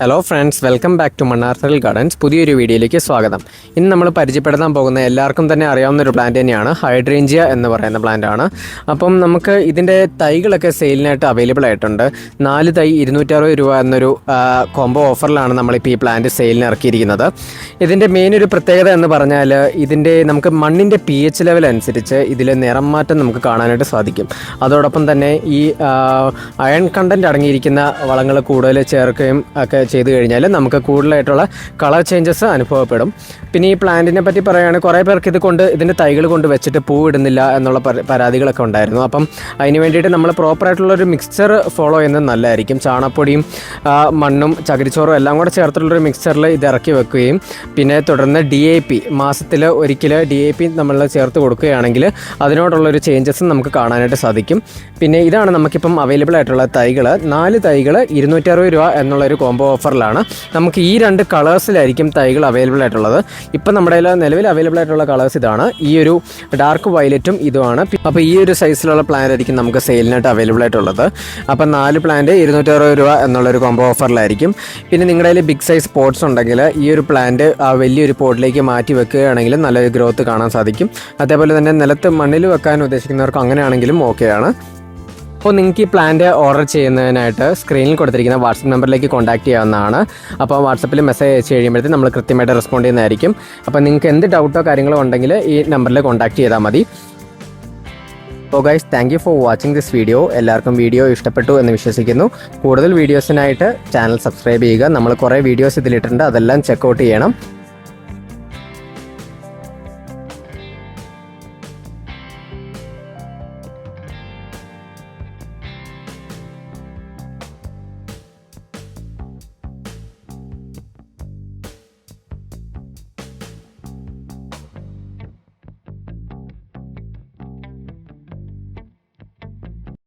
Hello friends, welcome back to Mannarthal gardens. പുതിയൊരു വീഡിയോയിലേക്ക് സ്വാഗതം. ഇന്ന് നമ്മൾ പരിചയപ്പെടുത്താൻ പോകുന്ന എല്ലാവർക്കും തന്നെ അറിയാവുന്ന ഒരു പ്ലാന്റ് തന്നെയാണ് ഹൈഡ്രേഞ്ചിയ എന്ന് പറയുന്ന പ്ലാന്റ് ആണ്. അപ്പം നമുക്ക് ഇതിൻ്റെ തൈകളൊക്കെ സെയിലിനായിട്ട് അവൈലബിൾ ആയിട്ടുണ്ട്. 4 തൈ 260 രൂപ എന്നൊരു കോംബോ ഓഫറിലാണ് നമ്മളിപ്പോൾ ഈ പ്ലാന്റ് സെയിലിന് ഇറക്കിയിരിക്കുന്നത്. ഇതിൻ്റെ മെയിൻ ഒരു പ്രത്യേകത എന്ന് പറഞ്ഞാൽ ഇതിൻ്റെ നമുക്ക് മണ്ണിൻ്റെ pH ലെവൽ അനുസരിച്ച് ഇതിൽ നിറം മാറ്റം നമുക്ക് കാണാനായിട്ട് സാധിക്കും. അതോടൊപ്പം തന്നെ ഈ അയൺ കണ്ടൻറ്റ് അടങ്ങിയിരിക്കുന്ന വളങ്ങൾ കൂടുതൽ ചേർക്കുകയും ഒക്കെ ചെയ്തു കഴിഞ്ഞാൽ നമുക്ക് കൂടുതലായിട്ടുള്ള കളർ ചേഞ്ചസ് അനുഭവപ്പെടും. പിന്നെ ഈ പ്ലാന്റിനെ പറ്റി പറയുകയാണെങ്കിൽ കുറേ പേർക്ക് ഇതിൻ്റെ തൈകൾ കൊണ്ട് വെച്ചിട്ട് പൂവിടുന്നില്ല എന്നുള്ള പരാതികളൊക്കെ ഉണ്ടായിരുന്നു. അപ്പം അതിന് വേണ്ടിയിട്ട് നമ്മൾ പ്രോപ്പറായിട്ടുള്ളൊരു മിക്സ്ചർ ഫോളോ ചെയ്യുന്നത് നല്ലതായിരിക്കും. ചാണകപ്പൊടിയും മണ്ണും ചകിരിച്ചോറും എല്ലാം കൂടെ ചേർത്തിട്ടുള്ളൊരു മിക്സ്ചറിൽ ഇത് ഇറക്കി വെക്കുകയും പിന്നെ തുടർന്ന് DAP മാസത്തിൽ ഒരിക്കൽ DAP നമ്മൾ ചേർത്ത് കൊടുക്കുകയാണെങ്കിൽ അതിനോടുള്ളൊരു ചേഞ്ചസ് നമുക്ക് കാണാനായിട്ട് സാധിക്കും. പിന്നെ ഇതാണ് നമുക്കിപ്പം അവൈലബിൾ ആയിട്ടുള്ള തൈകൾ. 4 തൈകൾ 260 രൂപ എന്നുള്ളൊരു കോംബോ ഓഫറിലാണ്. നമുക്ക് ഈ 2 കളേഴ്സിലായിരിക്കും തൈകൾ അവൈലബിൾ ആയിട്ടുള്ളത്. ഇപ്പം നമ്മുടെ നിലവിൽ അവൈലബിൾ ആയിട്ടുള്ള കളേഴ്സ് ഇതാണ്. ഈ ഒരു ഡാർക്ക് വയലറ്റും ഇതുമാണ്. അപ്പോൾ ഈ ഒരു സൈസിലുള്ള പ്ലാന്റ് ആയിരിക്കും നമുക്ക് സെയിലിനായിട്ട് അവൈലബിൾ ആയിട്ടുള്ളത്. അപ്പം 4 പ്ലാന്റ് 260 രൂപ എന്നുള്ളൊരു കോംബോ ഓഫറിലായിരിക്കും. പിന്നെ നിങ്ങളുടെ കയ്യിൽ ബിഗ് സൈസ് പോട്ട്സ് ഉണ്ടെങ്കിൽ ഈ ഒരു പ്ലാന്റ് ആ വലിയൊരു പോട്ടിലേക്ക് മാറ്റി വെക്കുകയാണെങ്കിൽ നല്ലൊരു ഗ്രോത്ത് കാണാൻ സാധിക്കും. അതേപോലെ തന്നെ നിലത്ത് മണ്ണിൽ വെക്കാൻ ഉദ്ദേശിക്കുന്നവർക്ക് അങ്ങനെയാണെങ്കിലും ഓക്കെയാണ്. അപ്പോൾ നിങ്ങൾക്ക് ഈ പ്ലാന്റ് ഓർഡർ ചെയ്യുന്നതിനായിട്ട് സ്ക്രീനിൽ കൊടുത്തിരിക്കുന്ന വാട്സപ്പ് നമ്പറിലേക്ക് കോൺടാക്ട് ചെയ്യാവുന്നതാണ്. അപ്പോൾ വാട്സപ്പിൽ മെസ്സേജ് അയച്ച് കഴിയുമ്പോഴത്തേക്കും നമ്മൾ കൃത്യമായിട്ട് റെസ്പോണ്ട് ചെയ്യുന്നതായിരിക്കും. അപ്പോൾ നിങ്ങൾക്ക് എന്ത് ഡൗട്ടോ കാര്യങ്ങളോ ഉണ്ടെങ്കിൽ ഈ നമ്പറിൽ കോൺടാക്ട് ചെയ്താൽ മതി. അപ്പോൾ guys, thank you for watching this video. എല്ലാവർക്കും വീഡിയോ ഇഷ്ടപ്പെട്ടു എന്ന് വിശ്വസിക്കുന്നു. കൂടുതൽ വീഡിയോസിനായിട്ട് ചാനൽ സബ്സ്ക്രൈബ് ചെയ്യുക. നമ്മൾ കുറേ വീഡിയോസ് ഇതിലിട്ടുണ്ട്, അതെല്ലാം ചെക്കൗട്ട് ചെയ്യണം.